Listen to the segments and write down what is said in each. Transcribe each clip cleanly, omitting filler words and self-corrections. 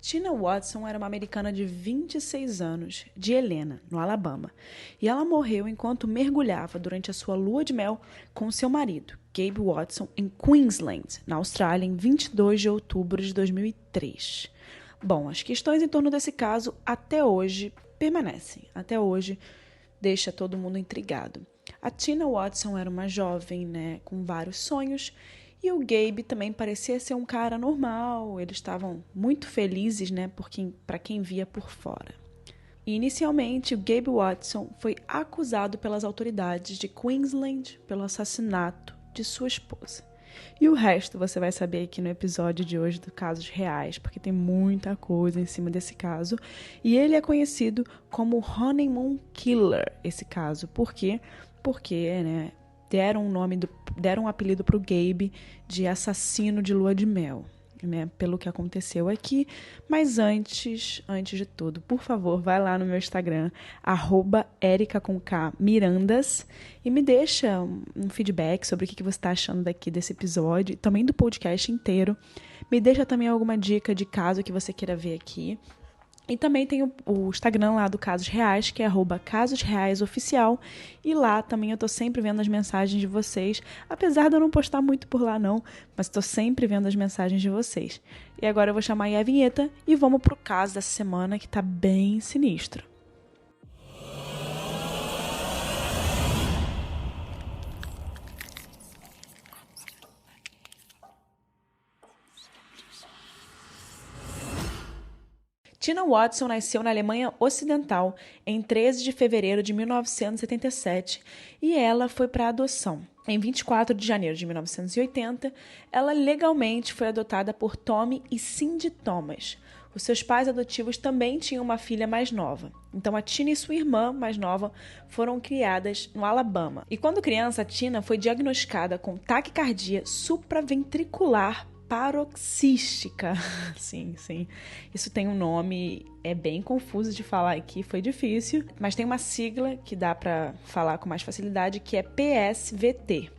Tina Watson era uma americana de 26 anos, de Helena, no Alabama, e ela morreu enquanto mergulhava durante a sua lua de mel com seu marido, Gabe Watson, em Queensland, na Austrália, em 22 de outubro de 2003. Bom, as questões em torno desse caso até hoje permanecem, até hoje deixa todo mundo intrigado. A Tina Watson era uma jovem, com vários sonhos, e o Gabe também parecia ser um cara normal, eles estavam muito felizes, para quem via por fora. E, inicialmente, o Gabe Watson foi acusado pelas autoridades de Queensland pelo assassinato de sua esposa. E o resto você vai saber aqui no episódio de hoje do Casos Reais, porque tem muita coisa em cima desse caso. E ele é conhecido como Honeymoon Killer, esse caso. Por quê? Porque, deram um apelido para o Gabe de assassino de lua de mel, pelo que aconteceu aqui. Mas antes de tudo, por favor, vai lá no meu Instagram, @erica_mirandas, e me deixa um feedback sobre o que você está achando desse episódio, também do podcast inteiro. Me deixa também alguma dica de caso que você queira ver aqui. E também tem o Instagram lá do Casos Reais, que é @casosreaisoficial. E lá também eu tô sempre vendo as mensagens de vocês. Apesar de eu não postar muito por lá não, mas tô sempre vendo as mensagens de vocês. E agora eu vou chamar aí a vinheta e vamos pro caso dessa semana, que tá bem sinistro. Tina Watson nasceu na Alemanha Ocidental em 13 de fevereiro de 1977 e ela foi para adoção. Em 24 de janeiro de 1980, ela legalmente foi adotada por Tommy e Cindy Thomas. Os seus pais adotivos também tinham uma filha mais nova. Então a Tina e sua irmã mais nova foram criadas no Alabama. E quando criança, a Tina foi diagnosticada com taquicardia supraventricular paroxística. Sim. Isso tem um nome, é bem confuso de falar aqui, foi difícil, mas tem uma sigla que dá para falar com mais facilidade, que é PSVT.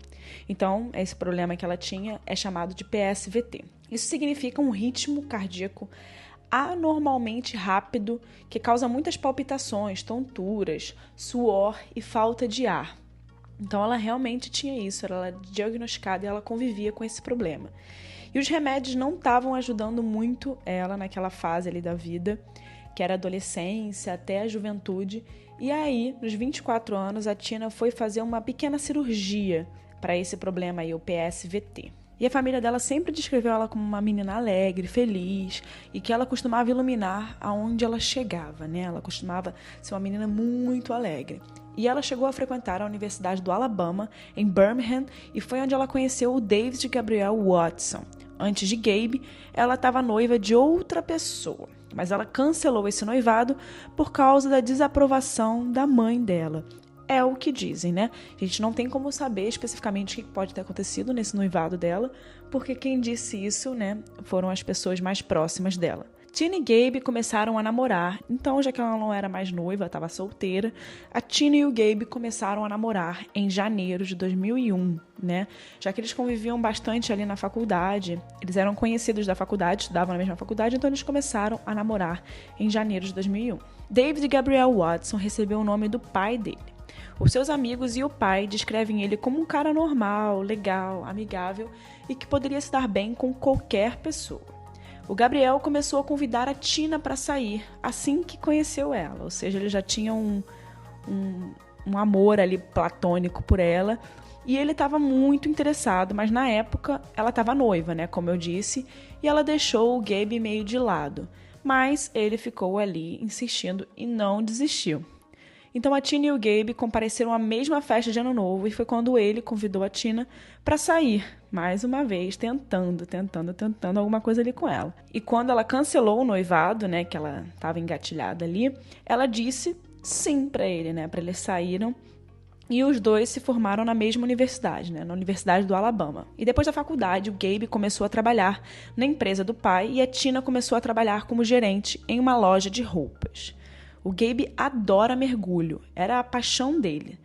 Então, esse problema que ela tinha é chamado de PSVT. Isso significa um ritmo cardíaco anormalmente rápido que causa muitas palpitações, tonturas, suor e falta de ar. Então, ela realmente tinha isso, ela era diagnosticada e ela convivia com esse problema. E os remédios não estavam ajudando muito ela naquela fase ali da vida, que era a adolescência até a juventude. E aí, nos 24 anos, a Tina foi fazer uma pequena cirurgia para esse problema aí, o PSVT. E a família dela sempre descreveu ela como uma menina alegre, feliz, e que ela costumava iluminar aonde ela chegava, Ela costumava ser uma menina muito alegre. E ela chegou a frequentar a Universidade do Alabama, em Birmingham, e foi onde ela conheceu o David Gabriel Watson. Antes de Gabe, ela estava noiva de outra pessoa, mas ela cancelou esse noivado por causa da desaprovação da mãe dela. É o que dizem, A gente não tem como saber especificamente o que pode ter acontecido nesse noivado dela, porque quem disse isso, foram as pessoas mais próximas dela. Tina e Gabe começaram a namorar, então já que ela não era mais noiva, estava solteira, a Tina e o Gabe começaram a namorar em janeiro de 2001, Já que eles conviviam bastante ali na faculdade, eles eram conhecidos da faculdade, estudavam na mesma faculdade, então eles começaram a namorar em janeiro de 2001. David Gabriel Watson recebeu o nome do pai dele. Os seus amigos e o pai descrevem ele como um cara normal, legal, amigável e que poderia se dar bem com qualquer pessoa. O Gabriel começou a convidar a Tina para sair assim que conheceu ela, ou seja, ele já tinha um amor ali platônico por ela e ele estava muito interessado, mas na época ela estava noiva, como eu disse, e ela deixou o Gabe meio de lado, mas ele ficou ali insistindo e não desistiu. Então a Tina e o Gabe compareceram à mesma festa de Ano Novo e foi quando ele convidou a Tina para sair, mais uma vez tentando alguma coisa ali com ela. E quando ela cancelou o noivado, que ela estava engatilhada ali, ela disse sim para ele, para eles saíram. E os dois se formaram na mesma universidade, na Universidade do Alabama. E depois da faculdade, o Gabe começou a trabalhar na empresa do pai e a Tina começou a trabalhar como gerente em uma loja de roupas. O Gabe adora mergulho, era a paixão dele.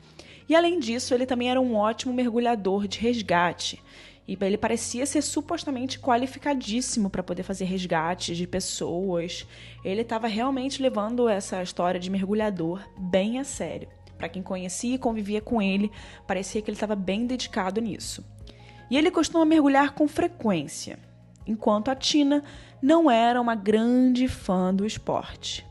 E além disso, ele também era um ótimo mergulhador de resgate. E ele parecia ser supostamente qualificadíssimo para poder fazer resgates de pessoas. Ele estava realmente levando essa história de mergulhador bem a sério. Para quem conhecia e convivia com ele, parecia que ele estava bem dedicado nisso. E ele costuma mergulhar com frequência, enquanto a Tina não era uma grande fã do esporte.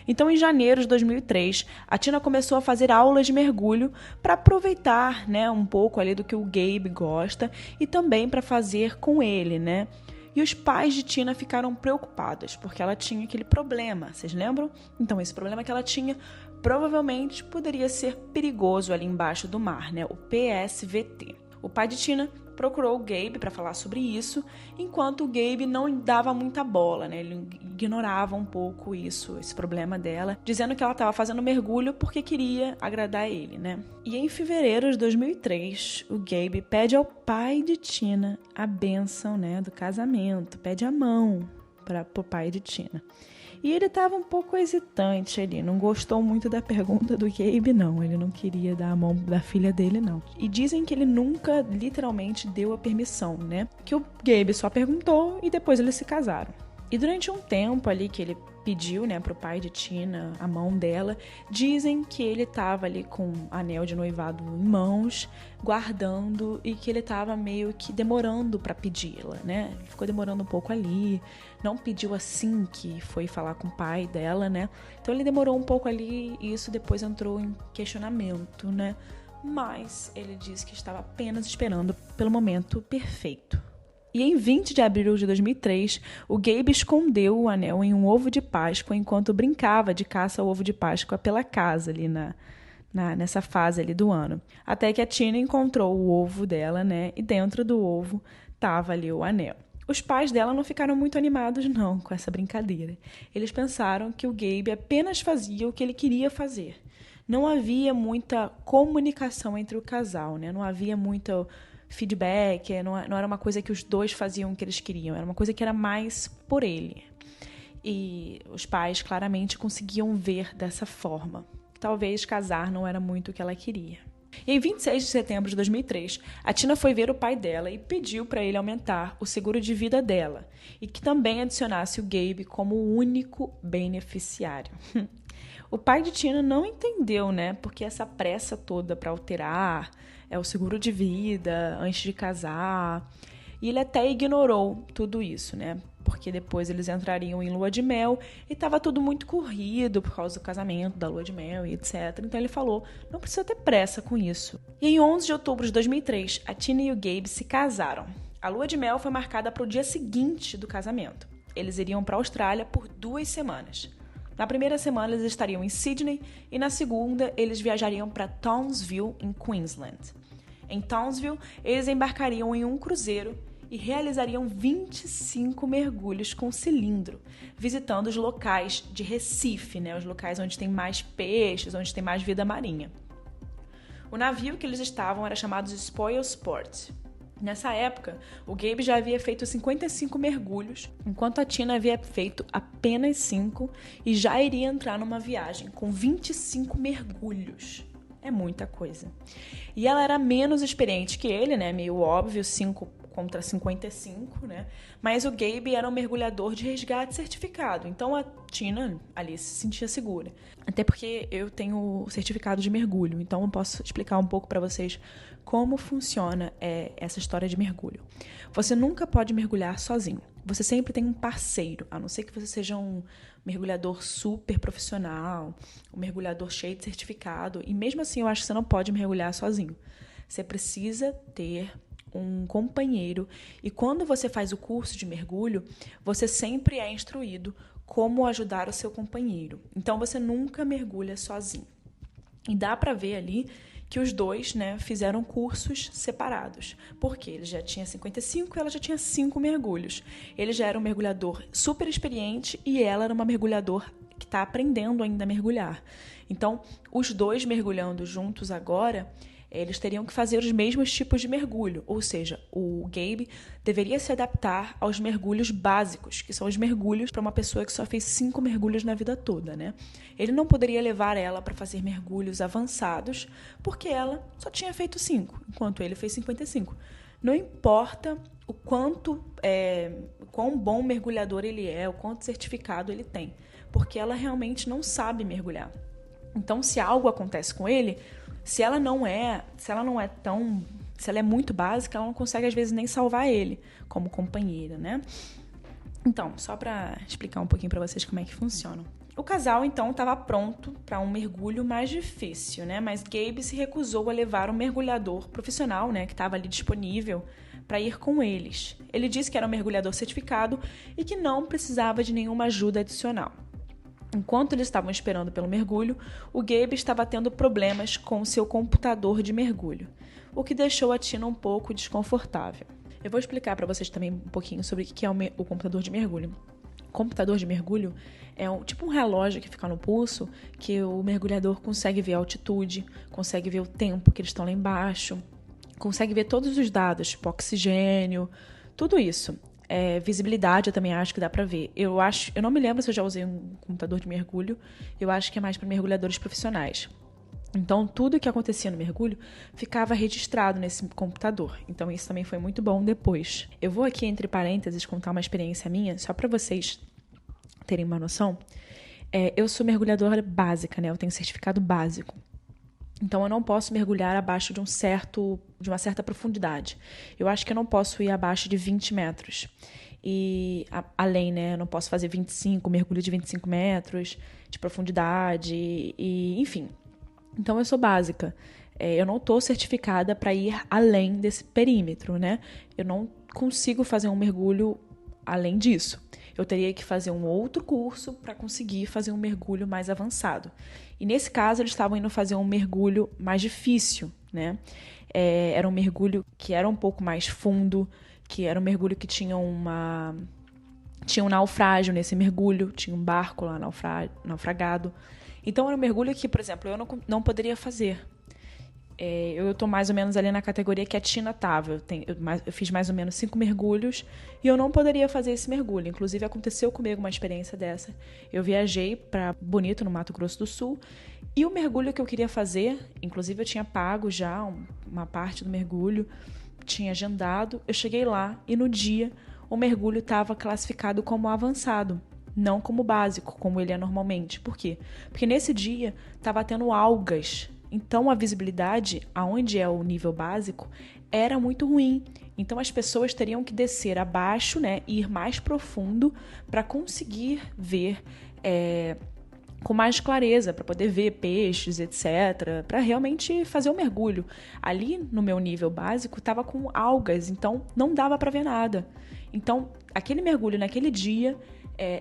Então, em janeiro de 2003, a Tina começou a fazer aulas de mergulho para aproveitar, né, um pouco ali do que o Gabe gosta e também para fazer com ele, né? E os pais de Tina ficaram preocupados, porque ela tinha aquele problema, vocês lembram? Então, esse problema que ela tinha provavelmente poderia ser perigoso ali embaixo do mar, né? O PSVT. O pai de Tina procurou o Gabe para falar sobre isso, enquanto o Gabe não dava muita bola, né? Ele ignorava um pouco esse problema dela, dizendo que ela estava fazendo mergulho porque queria agradar ele, né? E em fevereiro de 2003, o Gabe pede ao pai de Tina a bênção, né, do casamento, pede a mão para o pai de Tina. E ele estava um pouco hesitante ali, não gostou muito da pergunta do Gabe, não. Ele não queria dar a mão da filha dele, não. E dizem que ele nunca, literalmente, deu a permissão, né? Que o Gabe só perguntou e depois eles se casaram. E durante um tempo ali que ele pediu, né, pro pai de Tina a mão dela, dizem que ele estava ali com anel de noivado em mãos, guardando, e que ele estava meio que demorando para pedi-la, né? Ele ficou demorando um pouco ali, não pediu assim que foi falar com o pai dela, né? Então ele demorou um pouco ali e isso depois entrou em questionamento, né? Mas ele disse que estava apenas esperando pelo momento perfeito. E em 20 de abril de 2003, o Gabe escondeu o anel em um ovo de Páscoa enquanto brincava de caça ao ovo de Páscoa pela casa ali nessa fase ali do ano. Até que a Tina encontrou o ovo dela, né? E dentro do ovo estava ali o anel. Os pais dela não ficaram muito animados não com essa brincadeira. Eles pensaram que o Gabe apenas fazia o que ele queria fazer. Não havia muita comunicação entre o casal, né? Não havia muito feedback, não era uma coisa que os dois faziam o que eles queriam, era uma coisa que era mais por ele. E os pais claramente conseguiam ver dessa forma. Talvez casar não era muito o que ela queria. E em 26 de setembro de 2003, a Tina foi ver o pai dela e pediu para ele aumentar o seguro de vida dela e que também adicionasse o Gabe como o único beneficiário. O pai de Tina não entendeu, né? Porque essa pressa toda para alterar o seguro de vida antes de casar. E ele até ignorou tudo isso, né? Porque depois eles entrariam em lua de mel e estava tudo muito corrido por causa do casamento, da lua de mel e etc. Então ele falou, não precisa ter pressa com isso. E em 11 de outubro de 2003, a Tina e o Gabe se casaram. A lua de mel foi marcada para o dia seguinte do casamento. Eles iriam para a Austrália por 2 semanas. Na primeira semana, eles estariam em Sydney e na segunda, eles viajariam para Townsville, em Queensland. Em Townsville, eles embarcariam em um cruzeiro e realizariam 25 mergulhos com cilindro, visitando os locais de Recife, né? Os locais onde tem mais peixes, onde tem mais vida marinha. O navio que eles estavam era chamado de Spoil Sport. Nessa época, o Gabe já havia feito 55 mergulhos, enquanto a Tina havia feito apenas 5 e já iria entrar numa viagem com 25 mergulhos. É muita coisa. E ela era menos experiente que ele, né? Meio óbvio, 5 contra 55, né? Mas o Gabe era um mergulhador de resgate certificado. Então a Tina ali se sentia segura. Até porque eu tenho o certificado de mergulho. Então eu posso explicar um pouco para vocês como funciona essa história de mergulho. Você nunca pode mergulhar sozinho. Você sempre tem um parceiro, a não ser que você seja um mergulhador super profissional, um mergulhador cheio de certificado. E mesmo assim, eu acho que você não pode mergulhar sozinho. Você precisa ter um companheiro. E quando você faz o curso de mergulho, você sempre é instruído como ajudar o seu companheiro. Então, você nunca mergulha sozinho. E dá para ver ali que os dois, né, fizeram cursos separados. Porque ele já tinha 55 e ela já tinha 5 mergulhos. Ele já era um mergulhador super experiente e ela era uma mergulhador que está aprendendo ainda a mergulhar. Então, os dois mergulhando juntos agora eles teriam que fazer os mesmos tipos de mergulho, ou seja, o Gabe deveria se adaptar aos mergulhos básicos, que são os mergulhos para uma pessoa que só fez 5 mergulhos na vida toda, né? Ele não poderia levar ela para fazer mergulhos avançados, porque ela só tinha feito 5, enquanto ele fez 55. Não importa o quão bom mergulhador ele é, o quanto certificado ele tem, porque ela realmente não sabe mergulhar. Então, se algo acontece com ele, se ela é muito básica, ela não consegue às vezes nem salvar ele como companheira, né? Então, só para explicar um pouquinho para vocês como é que funciona. O casal, então, estava pronto para um mergulho mais difícil, né? Mas Gabe se recusou a levar um mergulhador profissional, né, que estava ali disponível para ir com eles. Ele disse que era um mergulhador certificado e que não precisava de nenhuma ajuda adicional. Enquanto eles estavam esperando pelo mergulho, o Gabe estava tendo problemas com seu computador de mergulho, o que deixou a Tina um pouco desconfortável. Eu vou explicar para vocês também um pouquinho sobre o que é o computador de mergulho. O computador de mergulho é tipo um relógio que fica no pulso, que o mergulhador consegue ver a altitude, consegue ver o tempo que eles estão lá embaixo, consegue ver todos os dados, tipo oxigênio, tudo isso. Visibilidade eu também acho que dá pra ver. Eu não me lembro se eu já usei um computador de mergulho. Eu acho que é mais para mergulhadores profissionais. Então, tudo que acontecia no mergulho ficava registrado nesse computador. Então, isso também foi muito bom depois. Eu vou aqui, entre parênteses, contar uma experiência minha, só para vocês terem uma noção. Eu sou mergulhadora básica, né? Eu tenho certificado básico. Então, eu não posso mergulhar abaixo de uma certa profundidade. Eu acho que eu não posso ir abaixo de 20 metros. E além, né? Eu não posso fazer mergulho de 25 metros de profundidade, enfim. Então, eu sou básica. Eu não estou certificada para ir além desse perímetro, né? Eu não consigo fazer um mergulho além disso. Eu teria que fazer um outro curso para conseguir fazer um mergulho mais avançado. E nesse caso, eles estavam indo fazer um mergulho mais difícil, né? Era um mergulho que era um pouco mais fundo, que era um mergulho que tinha um naufrágio nesse mergulho, tinha um barco lá naufragado. Então, era um mergulho que, por exemplo, eu não poderia fazer. Eu estou mais ou menos ali na categoria que a Tina estava. Eu fiz mais ou menos 5 mergulhos e eu não poderia fazer esse mergulho. Inclusive, aconteceu comigo uma experiência dessa. Eu viajei para Bonito, no Mato Grosso do Sul, e o mergulho que eu queria fazer, inclusive eu tinha pago já uma parte do mergulho, tinha agendado. Eu cheguei lá e no dia o mergulho estava classificado como avançado, não como básico, como ele é normalmente. Por quê? Porque nesse dia estava tendo algas. Então, a visibilidade, aonde é o nível básico, era muito ruim. Então, as pessoas teriam que descer abaixo, né, e ir mais profundo para conseguir ver com mais clareza, para poder ver peixes, etc., para realmente fazer o mergulho. Ali, no meu nível básico, estava com algas, então não dava para ver nada. Então, aquele mergulho naquele dia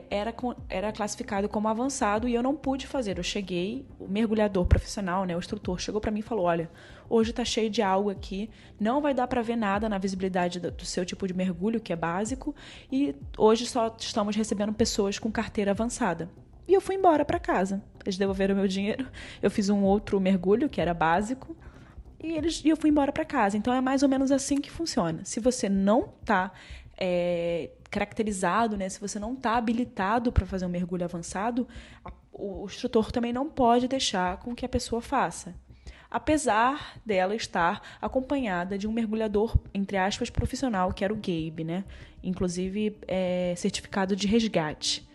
era classificado como avançado e eu não pude fazer. Eu cheguei, o mergulhador profissional, né, o instrutor, chegou para mim e falou: olha, hoje está cheio de alga aqui, não vai dar para ver nada na visibilidade do seu tipo de mergulho, que é básico, e hoje só estamos recebendo pessoas com carteira avançada. E eu fui embora para casa. Eles devolveram o meu dinheiro, eu fiz um outro mergulho, que era básico, e eu fui embora para casa. Então, é mais ou menos assim que funciona. Se você não está caracterizado, né? Se você não está habilitado para fazer um mergulho avançado, o instrutor também não pode deixar com que a pessoa faça. Apesar dela estar acompanhada de um mergulhador, entre aspas, profissional, que era o Gabe, né? Inclusive, certificado de resgate.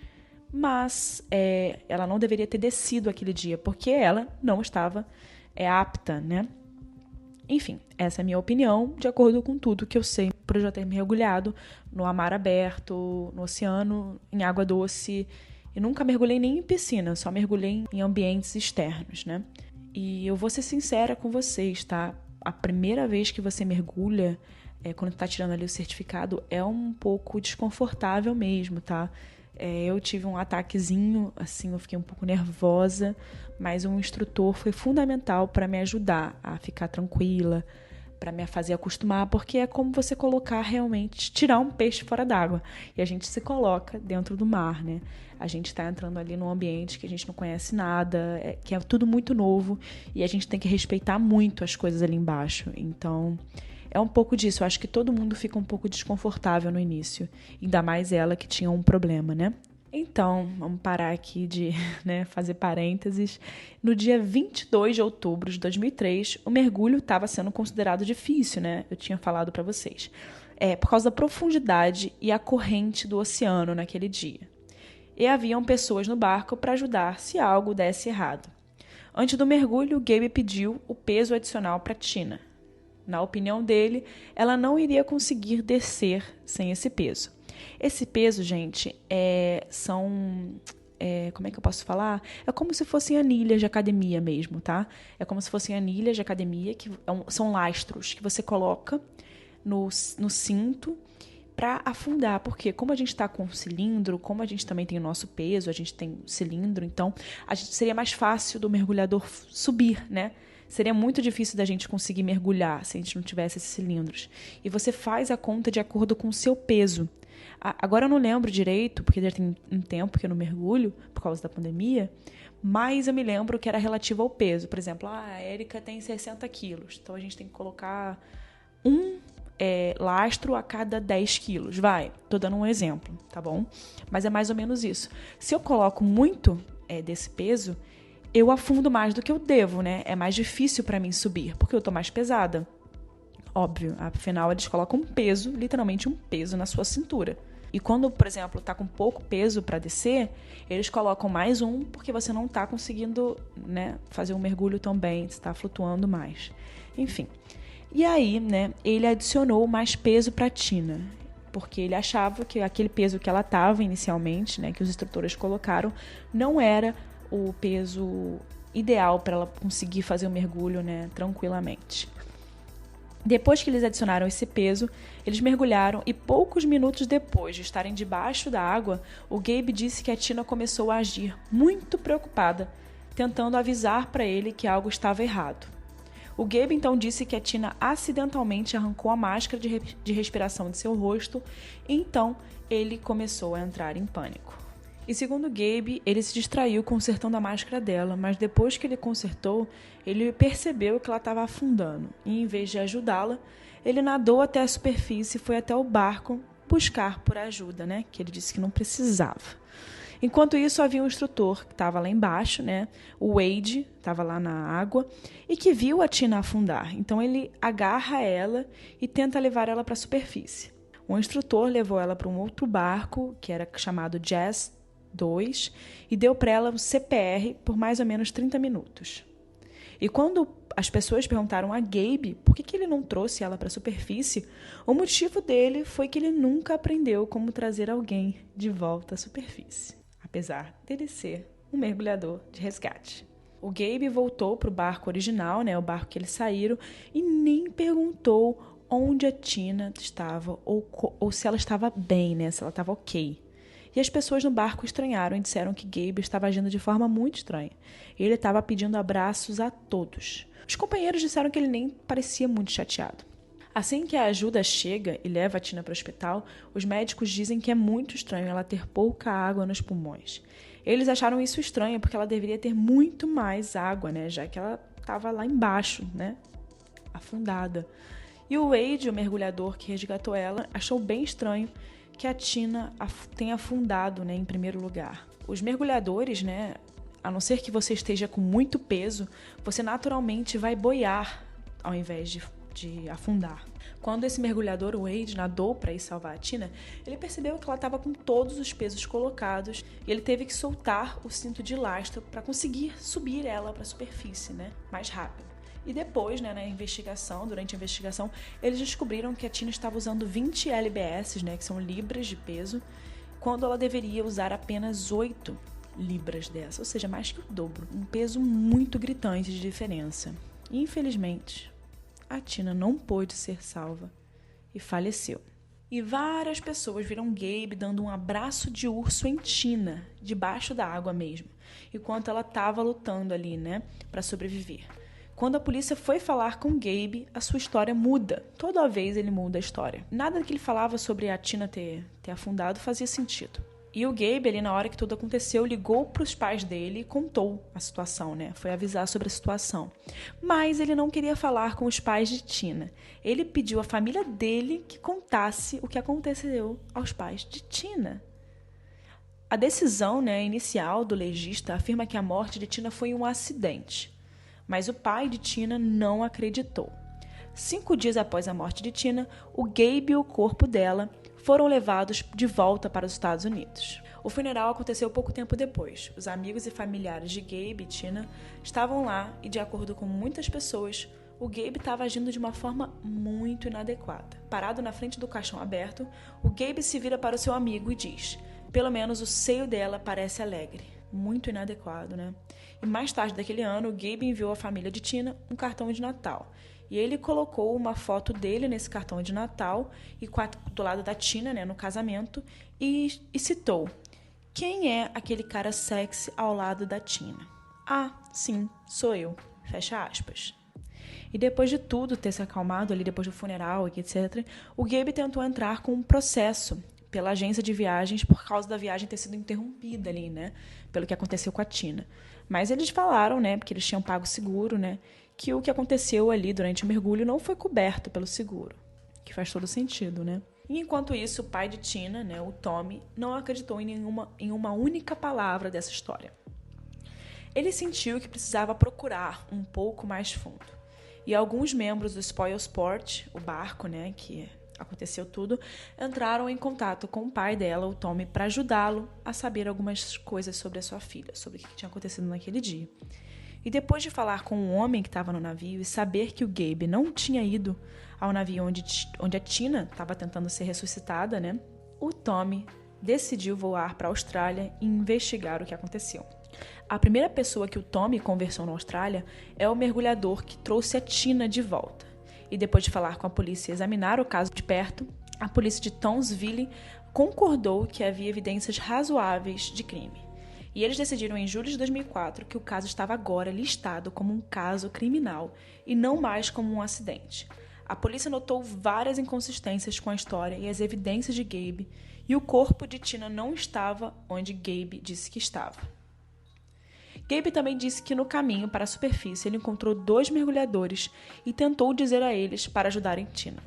Mas ela não deveria ter descido aquele dia, porque ela não estava apta, né? Enfim, essa é a minha opinião, de acordo com tudo que eu sei, por eu já ter mergulhado no mar aberto, no oceano, em água doce. E nunca mergulhei nem em piscina, só mergulhei em ambientes externos, né? E eu vou ser sincera com vocês, tá? A primeira vez que você mergulha, quando tá tirando ali o certificado, é um pouco desconfortável mesmo, tá? Eu tive um ataquezinho, assim, eu fiquei um pouco nervosa, mas um instrutor foi fundamental para me ajudar a ficar tranquila, para me fazer acostumar, porque é como você colocar realmente, tirar um peixe fora d'água. E a gente se coloca dentro do mar, né? A gente está entrando ali num ambiente que a gente não conhece nada, que é tudo muito novo, e a gente tem que respeitar muito as coisas ali embaixo. Então, é um pouco disso. Eu acho que todo mundo fica um pouco desconfortável no início. Ainda mais ela que tinha um problema, né? Então, vamos parar aqui de fazer parênteses. No dia 22 de outubro de 2003, o mergulho estava sendo considerado difícil, né? Eu tinha falado para vocês. Por causa da profundidade e a corrente do oceano naquele dia. E haviam pessoas no barco para ajudar se algo desse errado. Antes do mergulho, Gabe pediu o peso adicional para Tina. Na opinião dele, ela não iria conseguir descer sem esse peso. Esse peso, gente, como é que eu posso falar? É como se fossem anilhas de academia mesmo, tá? É como se fossem anilhas de academia, que são lastros que você coloca no cinto para afundar. Porque como a gente está com um cilindro, como a gente também tem o nosso peso, a gente tem um cilindro, então seria mais fácil do mergulhador subir, né? Seria muito difícil da gente conseguir mergulhar se a gente não tivesse esses cilindros. E você faz a conta de acordo com o seu peso. Agora eu não lembro direito, porque já tem um tempo que eu não mergulho, por causa da pandemia, mas eu me lembro que era relativo ao peso. Por exemplo, a Érica tem 60 quilos, então a gente tem que colocar lastro a cada 10 quilos. Tô dando um exemplo, tá bom? Mas é mais ou menos isso. Se eu coloco muito desse peso, eu afundo mais do que eu devo, né? É mais difícil para mim subir, porque eu tô mais pesada. Óbvio, afinal eles colocam um peso, literalmente um peso na sua cintura. E quando, por exemplo, tá com pouco peso para descer, eles colocam mais um porque você não tá conseguindo, fazer um mergulho tão bem, você tá flutuando mais. Enfim. E aí, ele adicionou mais peso para Tina, porque ele achava que aquele peso que ela tava inicialmente, que os instrutores colocaram, não era o peso ideal para ela conseguir fazer o mergulho, tranquilamente. Depois que eles adicionaram esse peso, eles mergulharam e poucos minutos depois de estarem debaixo da água, o Gabe disse que a Tina começou a agir muito preocupada, tentando avisar para ele que algo estava errado. O Gabe então disse que a Tina acidentalmente arrancou a máscara de respiração de seu rosto e então ele começou a entrar em pânico. E segundo Gabe, ele se distraiu consertando a máscara dela, mas depois que ele consertou, ele percebeu que ela estava afundando. E em vez de ajudá-la, ele nadou até a superfície e foi até o barco buscar por ajuda, que ele disse que não precisava. Enquanto isso, havia um instrutor que estava lá embaixo, o Wade, estava lá na água, e que viu a Tina afundar. Então ele agarra ela e tenta levar ela para a superfície. O instrutor levou ela para um outro barco, que era chamado Jazz 2, e deu para ela um CPR por mais ou menos 30 minutos. E quando as pessoas perguntaram a Gabe por que ele não trouxe ela para a superfície, o motivo dele foi que ele nunca aprendeu como trazer alguém de volta à superfície, apesar dele ser um mergulhador de resgate. O Gabe voltou para o barco original, o barco que eles saíram, e nem perguntou onde a Tina estava ou se ela estava bem, se ela estava ok. E as pessoas no barco estranharam e disseram que Gabe estava agindo de forma muito estranha. Ele estava pedindo abraços a todos. Os companheiros disseram que ele nem parecia muito chateado. Assim que a ajuda chega e leva a Tina para o hospital, os médicos dizem que é muito estranho ela ter pouca água nos pulmões. Eles acharam isso estranho porque ela deveria ter muito mais água, já que ela estava lá embaixo, afundada. E o Wade, o mergulhador que resgatou ela, achou bem estranho que a Tina tenha afundado, em primeiro lugar. Os mergulhadores, a não ser que você esteja com muito peso, você naturalmente vai boiar ao invés de afundar. Quando esse mergulhador, o Wade, nadou para ir salvar a Tina, ele percebeu que ela estava com todos os pesos colocados e ele teve que soltar o cinto de lastro para conseguir subir ela para a superfície, mais rápido. E depois, durante a investigação, eles descobriram que a Tina estava usando 20 lbs, que são libras de peso, quando ela deveria usar apenas 8 libras dessa, ou seja, mais que o dobro. Um peso muito gritante de diferença. E, infelizmente, a Tina não pôde ser salva e faleceu. E várias pessoas viram Gabe dando um abraço de urso em Tina, debaixo da água mesmo, enquanto ela estava lutando ali, para sobreviver. Quando a polícia foi falar com Gabe, a sua história muda. Toda vez ele muda a história. Nada que ele falava sobre a Tina ter afundado fazia sentido. E o Gabe, ali na hora que tudo aconteceu, ligou para os pais dele e contou a situação, né? Foi avisar sobre a situação. Mas ele não queria falar com os pais de Tina. Ele pediu à família dele que contasse o que aconteceu aos pais de Tina. A decisão, né, inicial do legista afirma que a morte de Tina foi um acidente. Mas o pai de Tina não acreditou. 5 dias após a morte de Tina, o Gabe e o corpo dela foram levados de volta para os Estados Unidos. O funeral aconteceu pouco tempo depois. Os amigos e familiares de Gabe e Tina estavam lá e, de acordo com muitas pessoas, o Gabe estava agindo de uma forma muito inadequada. Parado na frente do caixão aberto, o Gabe se vira para o seu amigo e diz: "Pelo menos o seio dela parece alegre." Muito inadequado, né? E mais tarde daquele ano, o Gabe enviou à família de Tina um cartão de Natal. E ele colocou uma foto dele nesse cartão de Natal e do lado da Tina, né, no casamento, e citou: "Quem é aquele cara sexy ao lado da Tina?" "Ah, sim, sou eu." Fecha aspas. E depois de tudo ter se acalmado ali, depois do funeral e etc., o Gabe tentou entrar com um processo pela agência de viagens por causa da viagem ter sido interrompida ali, né? Pelo que aconteceu com a Tina. Mas eles falaram, né? Porque eles tinham pago o seguro, né? Que o que aconteceu ali durante o mergulho não foi coberto pelo seguro. Que faz todo sentido, né? E enquanto isso, o pai de Tina, né? O Tommy, não acreditou em uma única palavra dessa história. Ele sentiu que precisava procurar um pouco mais fundo. E alguns membros do Spoil Sport, o barco, né? Que aconteceu tudo, entraram em contato com o pai dela, o Tommy, para ajudá-lo a saber algumas coisas sobre a sua filha, sobre o que tinha acontecido naquele dia. E depois de falar com o homem que estava no navio e saber que o Gabe não tinha ido ao navio onde a Tina estava tentando ser ressuscitada, né, o Tommy decidiu voar para a Austrália e investigar o que aconteceu. A primeira pessoa que o Tommy conversou na Austrália é o mergulhador que trouxe a Tina de volta. E depois de falar com a polícia e examinar o caso de perto, a polícia de Townsville concordou que havia evidências razoáveis de crime. E eles decidiram em julho de 2004 que o caso estava agora listado como um caso criminal e não mais como um acidente. A polícia notou várias inconsistências com a história e as evidências de Gabe, e o corpo de Tina não estava onde Gabe disse que estava. Gabe também disse que no caminho para a superfície ele encontrou 2 mergulhadores e tentou dizer a eles para ajudarem Tina.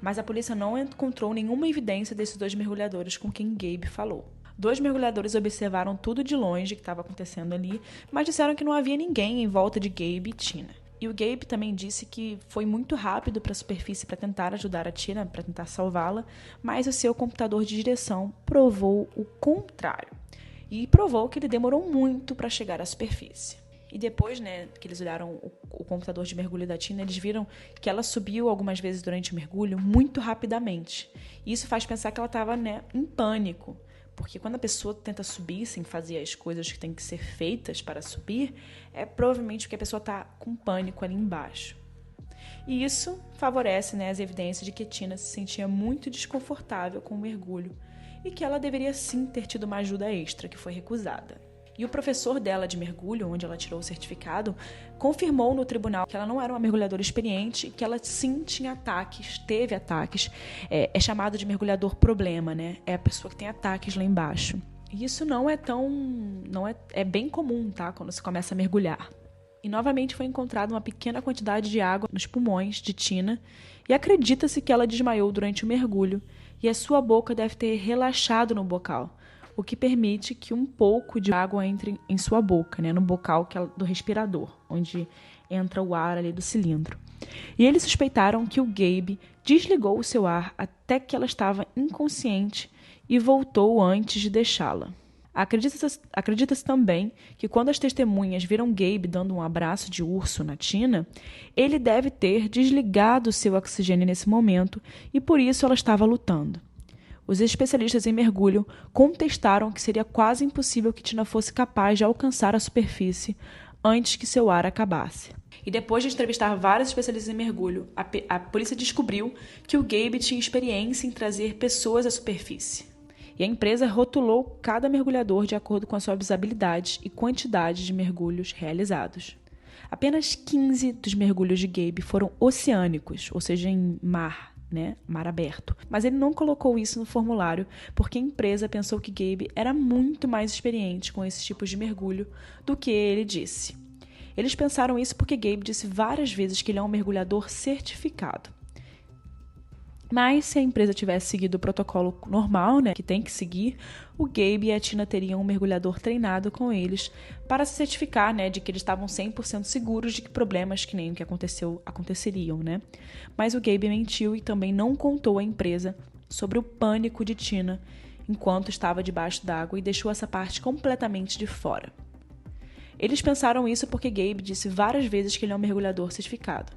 Mas a polícia não encontrou nenhuma evidência desses 2 mergulhadores com quem Gabe falou. 2 mergulhadores observaram tudo de longe que estava acontecendo ali, mas disseram que não havia ninguém em volta de Gabe e Tina. E o Gabe também disse que foi muito rápido para a superfície para tentar ajudar a Tina, para tentar salvá-la, mas o seu computador de direção provou o contrário. E provou que ele demorou muito para chegar à superfície. E depois, né, que eles olharam o computador de mergulho da Tina, eles viram que ela subiu algumas vezes durante o mergulho muito rapidamente. E isso faz pensar que ela estava, né, em pânico. Porque quando a pessoa tenta subir sem fazer as coisas que têm que ser feitas para subir, é provavelmente porque a pessoa está com pânico ali embaixo. E isso favorece, né, as evidências de que Tina se sentia muito desconfortável com o mergulho e que ela deveria sim ter tido uma ajuda extra, que foi recusada. E o professor dela de mergulho, onde ela tirou o certificado, confirmou no tribunal que ela não era uma mergulhadora experiente, que ela sim tinha ataques, teve ataques. É chamado de mergulhador problema, né? É a pessoa que tem ataques lá embaixo. E isso é bem comum, tá? Quando se começa a mergulhar. E novamente foi encontrada uma pequena quantidade de água nos pulmões de Tina, e acredita-se que ela desmaiou durante o mergulho, e a sua boca deve ter relaxado no bocal, o que permite que um pouco de água entre em sua boca, né, no bocal do respirador, onde entra o ar ali do cilindro. E eles suspeitaram que o Gabe desligou o seu ar até que ela estava inconsciente e voltou antes de deixá-la. Acredita-se também que quando as testemunhas viram Gabe dando um abraço de urso na Tina, ele deve ter desligado o seu oxigênio nesse momento e por isso ela estava lutando. Os especialistas em mergulho contestaram que seria quase impossível que Tina fosse capaz de alcançar a superfície antes que seu ar acabasse. E depois de entrevistar vários especialistas em mergulho, a polícia descobriu que o Gabe tinha experiência em trazer pessoas à superfície. E a empresa rotulou cada mergulhador de acordo com as suas habilidades e quantidade de mergulhos realizados. Apenas 15 dos mergulhos de Gabe foram oceânicos, ou seja, em mar, né? Mar aberto. Mas ele não colocou isso no formulário porque a empresa pensou que Gabe era muito mais experiente com esses tipos de mergulho do que ele disse. Eles pensaram isso porque Gabe disse várias vezes que ele é um mergulhador certificado. Mas se a empresa tivesse seguido o protocolo normal, né, que tem que seguir, o Gabe e a Tina teriam um mergulhador treinado com eles para se certificar, né, de que eles estavam 100% seguros de que problemas que nem o que aconteceriam, né? Mas o Gabe mentiu e também não contou à empresa sobre o pânico de Tina enquanto estava debaixo d'água e deixou essa parte completamente de fora. Eles pensaram isso porque Gabe disse várias vezes que ele é um mergulhador certificado.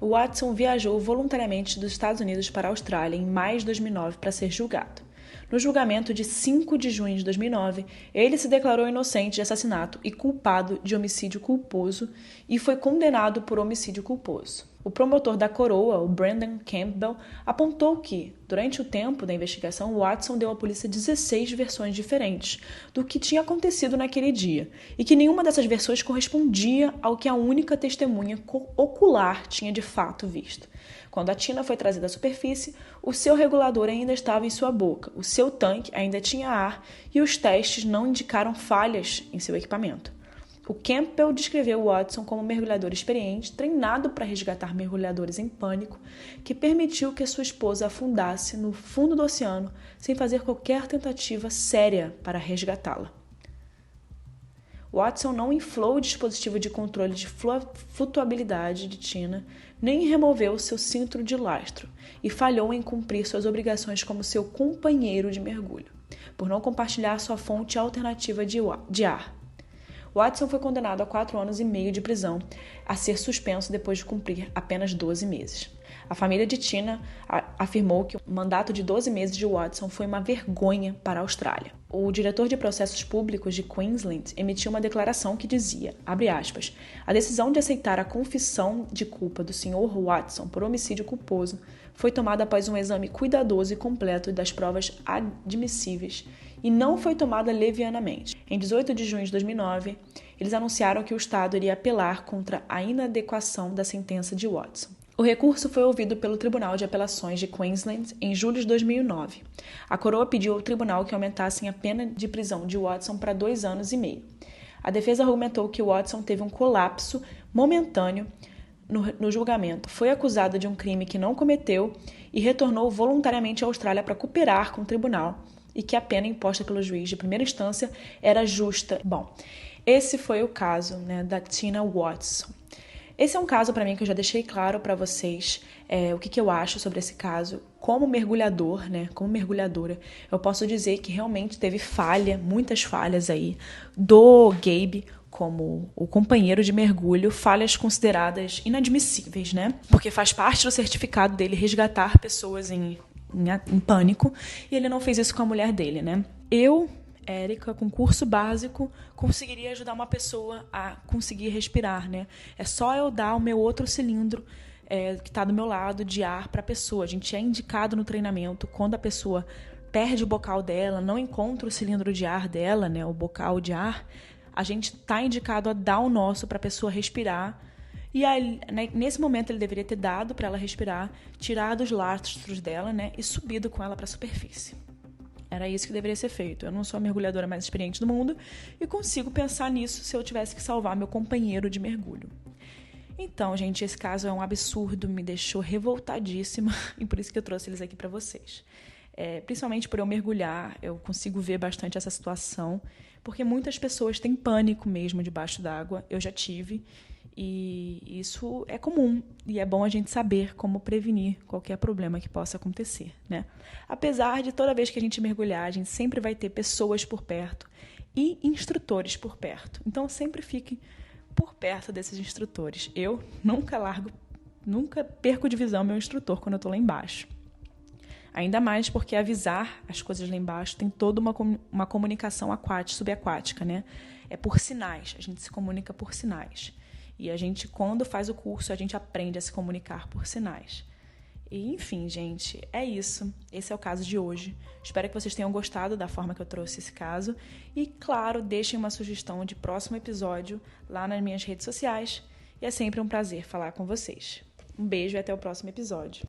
O Watson viajou voluntariamente dos Estados Unidos para a Austrália em maio de 2009 para ser julgado. No julgamento de 5 de junho de 2009, ele se declarou inocente de assassinato e culpado de homicídio culposo e foi condenado por homicídio culposo. O promotor da coroa, o Brandon Campbell, apontou que, durante o tempo da investigação, Watson deu à polícia 16 versões diferentes do que tinha acontecido naquele dia e que nenhuma dessas versões correspondia ao que a única testemunha ocular tinha de fato visto. Quando a Tina foi trazida à superfície, o seu regulador ainda estava em sua boca, o seu tanque ainda tinha ar e os testes não indicaram falhas em seu equipamento. O Campbell descreveu Watson como um mergulhador experiente, treinado para resgatar mergulhadores em pânico, que permitiu que sua esposa afundasse no fundo do oceano sem fazer qualquer tentativa séria para resgatá-la. Watson não inflou o dispositivo de controle de flutuabilidade de Tina, nem removeu seu cinto de lastro, e falhou em cumprir suas obrigações como seu companheiro de mergulho, por não compartilhar sua fonte alternativa de ar. Watson foi condenado a 4 anos e meio de prisão, a ser suspenso depois de cumprir apenas 12 meses. A família de Tina afirmou que o mandato de 12 meses de Watson foi uma vergonha para a Austrália. O diretor de processos públicos de Queensland emitiu uma declaração que dizia, abre aspas, a decisão de aceitar a confissão de culpa do Sr. Watson por homicídio culposo foi tomada após um exame cuidadoso e completo das provas admissíveis e não foi tomada levianamente. Em 18 de junho de 2009, eles anunciaram que o Estado iria apelar contra a inadequação da sentença de Watson. O recurso foi ouvido pelo Tribunal de Apelações de Queensland em julho de 2009. A coroa pediu ao tribunal que aumentassem a pena de prisão de Watson para 2 anos e meio. A defesa argumentou que Watson teve um colapso momentâneo no julgamento, foi acusado de um crime que não cometeu e retornou voluntariamente à Austrália para cooperar com o tribunal e que a pena imposta pelo juiz de primeira instância era justa. Bom, esse foi o caso, né, da Tina Watson. Esse é um caso para mim que eu já deixei claro para vocês o que eu acho sobre esse caso. Como mergulhador, né, como mergulhadora, eu posso dizer que realmente teve muitas falhas aí do Gabe como o companheiro de mergulho, falhas consideradas inadmissíveis, né? Porque faz parte do certificado dele resgatar pessoas em pânico, e ele não fez isso com a mulher dele, né? Eu, Érica, com curso básico, conseguiria ajudar uma pessoa a conseguir respirar, né? É só eu dar o meu outro cilindro que está do meu lado de ar para a pessoa. A gente é indicado no treinamento quando a pessoa perde o bocal dela, não encontra o cilindro de ar dela, né? O bocal de ar, a gente está indicado a dar o nosso para a pessoa respirar. E aí, né, nesse momento ele deveria ter dado para ela respirar, tirado os lastros dela, né, e subido com ela para a superfície. Era isso que deveria ser feito. Eu não sou a mergulhadora mais experiente do mundo e consigo pensar nisso se eu tivesse que salvar meu companheiro de mergulho. Então, gente, esse caso é um absurdo, me deixou revoltadíssima e por isso que eu trouxe eles aqui para vocês. Principalmente por eu mergulhar, eu consigo ver bastante essa situação, porque muitas pessoas têm pânico mesmo debaixo d'água, eu já tive, e isso é comum, e é bom a gente saber como prevenir qualquer problema que possa acontecer, né? Apesar de toda vez que a gente mergulhar, a gente sempre vai ter pessoas por perto e instrutores por perto, então sempre fique por perto desses instrutores. Eu nunca perco de visão meu instrutor quando eu estou lá embaixo. Ainda mais porque avisar as coisas lá embaixo tem toda uma comunicação subaquática, né? É por sinais, a gente se comunica por sinais. E a gente, quando faz o curso, a gente aprende a se comunicar por sinais. E, enfim, gente, é isso. Esse é o caso de hoje. Espero que vocês tenham gostado da forma que eu trouxe esse caso. E, claro, deixem uma sugestão de próximo episódio lá nas minhas redes sociais. e é sempre um prazer falar com vocês. Um beijo e até o próximo episódio.